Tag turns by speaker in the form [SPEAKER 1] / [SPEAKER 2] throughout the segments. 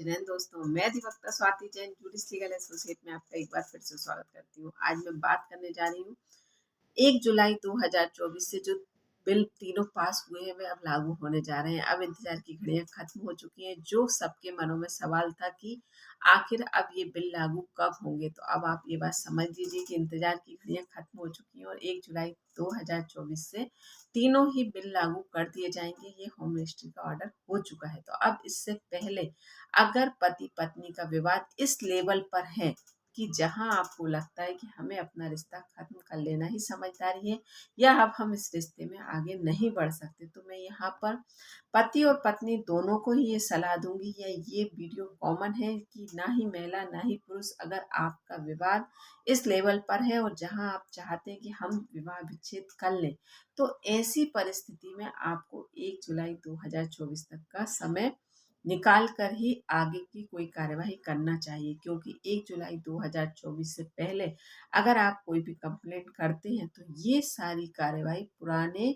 [SPEAKER 1] जैन दोस्तों, मैं अधिवक्ता स्वाति जैन जूडिस लीगल एसोसिएट में आपका एक बार फिर से स्वागत करती हूँ। आज मैं बात करने जा रही हूँ 1 जुलाई 2024 से जो बिल तीनों पास हुए हैं वे अब लागू होने जा रहे हैं। अब इंतजार की घड़ियां खत्म हो चुकी हैं। जो सबके मनों में सवाल था कि आखिर अब ये बिल लागू कब होंगे, तो अब आप ये बात समझ लीजिए कि इंतजार की घड़ियां खत्म हो चुकी हैं और 1 जुलाई 2024 से तीनों ही बिल लागू कर दिए जाएंगे। ये होम मिनिस्ट्री का ऑर्डर हो चुका है। तो अब इससे पहले अगर पति पत्नी का विवाद इस लेवल पर है कि जहां आपको लगता है कि हमें अपना रिश्ता खत्म कर लेना ही समझदारी है या अब हम इस रिश्ते में आगे नहीं बढ़ सकते, तो मैं यहाँ पर पति और पत्नी दोनों को ही ये सलाह दूंगी या ये वीडियो कॉमन है कि ना ही महिला ना ही पुरुष, अगर आपका विवाद इस लेवल पर है और जहां आप चाहते हैं कि हम विवाह विच्छेद कर लें, तो ऐसी परिस्थिति में आपको 1 जुलाई 2024 तक का समय निकाल कर ही आगे की कोई कार्यवाही करना चाहिए। क्योंकि 1 जुलाई 2024 से पहले अगर आप कोई भी कंप्लेंट करते हैं तो ये सारी कार्यवाही पुराने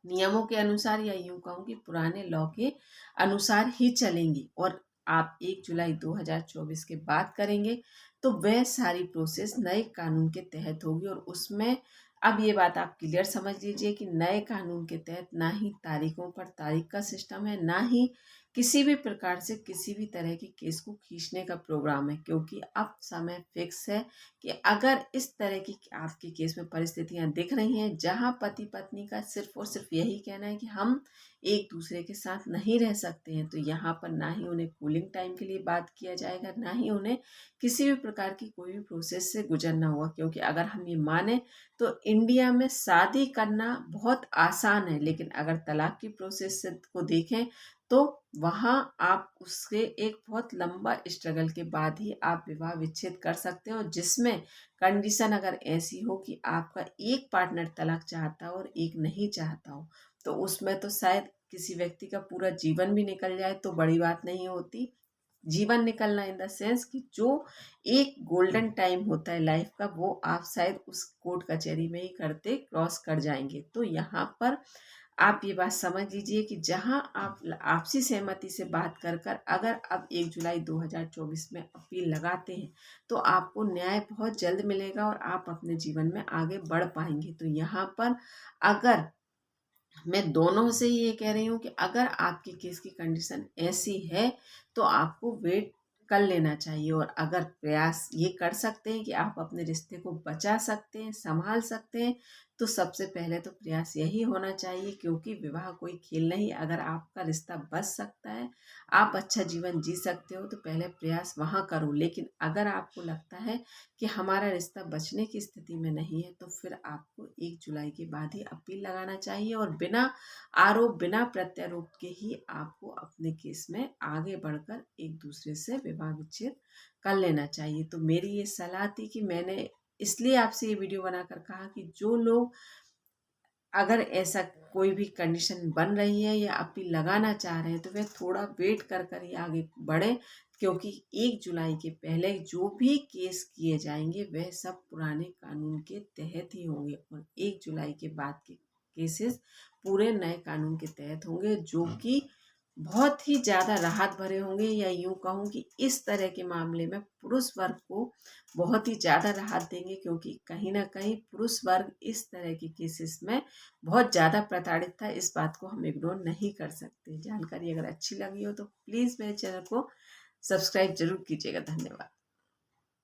[SPEAKER 1] नियमों के अनुसार या यूं कहूँ कि पुराने लॉ के अनुसार ही चलेंगी। और आप 1 जुलाई 2024 के बाद करेंगे तो वह सारी प्रोसेस नए कानून के तहत होगी। और उसमें अब ये बात आप क्लियर समझ लीजिए कि नए कानून के तहत ना ही तारीखों पर तारीख का सिस्टम है, ना ही किसी भी प्रकार से किसी भी तरह की केस को खींचने का प्रोग्राम है। क्योंकि अब समय फिक्स है कि अगर इस तरह की आपके केस में परिस्थितियां दिख रही हैं जहां पति पत्नी का सिर्फ और सिर्फ यही कहना है कि हम एक दूसरे के साथ नहीं रह सकते हैं, तो यहाँ पर ना ही उन्हें कूलिंग टाइम के लिए बात किया जाएगा, ना ही उन्हें किसी भी प्रकार की कोई भी प्रोसेस से गुजरना होगा। क्योंकि अगर हम ये माने तो इंडिया में शादी करना बहुत आसान है, लेकिन अगर तलाक की प्रोसेस से को देखें तो वहाँ आप उसके एक बहुत लंबा स्ट्रगल के बाद ही आप विवाह विच्छेद कर सकते हो, जिसमें कंडीशन अगर ऐसी हो कि आपका एक पार्टनर तलाक चाहता हो और एक नहीं चाहता हो, तो उसमें तो शायद किसी व्यक्ति का पूरा जीवन भी निकल जाए तो बड़ी बात नहीं होती। जीवन निकलना इन द सेंस कि जो एक गोल्डन टाइम होता है लाइफ का, वो आप शायद उस कोर्ट कचहरी में ही करते क्रॉस कर जाएंगे। तो यहाँ पर आप ये बात समझ लीजिए कि जहां आप आपसी सहमति से बात कर कर अगर अब 1 जुलाई 2024 में अपील लगाते हैं तो आपको न्याय बहुत जल्द मिलेगा और आप अपने जीवन में आगे बढ़ पाएंगे। तो यहाँ पर अगर मैं दोनों से ही ये कह रही हूँ कि अगर आपके केस की कंडीशन ऐसी है तो आपको वेट कर लेना चाहिए। और अगर प्रयास ये कर सकते हैं कि आप अपने रिश्ते को बचा सकते हैं, संभाल सकते हैं, तो सबसे पहले तो प्रयास यही होना चाहिए। क्योंकि विवाह कोई खेल नहीं, अगर आपका रिश्ता बच सकता है, आप अच्छा जीवन जी सकते हो, तो पहले प्रयास वहाँ करो। लेकिन अगर आपको लगता है कि हमारा रिश्ता बचने की स्थिति में नहीं है, तो फिर आपको 1 जुलाई के बाद ही अपील लगाना चाहिए और बिना आरोप बिना प्रत्यारोप के ही आपको अपने केस में आगे बढ़कर एक दूसरे से विवाह विच्छेद कर लेना चाहिए। तो मेरी ये सलाह थी कि मैंने इसलिए आपसे ये वीडियो बनाकर कहा कि जो लोग अगर ऐसा कोई भी कंडीशन बन रही है या अपील लगाना चाह रहे हैं तो वे थोड़ा वेट कर कर ही आगे बढ़े। क्योंकि 1 जुलाई के पहले जो भी केस किए जाएंगे वह सब पुराने कानून के तहत ही होंगे और 1 जुलाई के बाद के केसेस पूरे नए कानून के तहत होंगे, जो कि बहुत ही ज़्यादा राहत भरे होंगे। या यूं कहूँ कि इस तरह के मामले में पुरुष वर्ग को बहुत ही ज़्यादा राहत देंगे। क्योंकि कहीं ना कहीं पुरुष वर्ग इस तरह के केसेस में बहुत ज़्यादा प्रताड़ित था। इस बात को हम इग्नोर नहीं कर सकते। जानकारी अगर अच्छी लगी हो तो प्लीज़ मेरे चैनल को सब्सक्राइब जरूर कीजिएगा। धन्यवाद।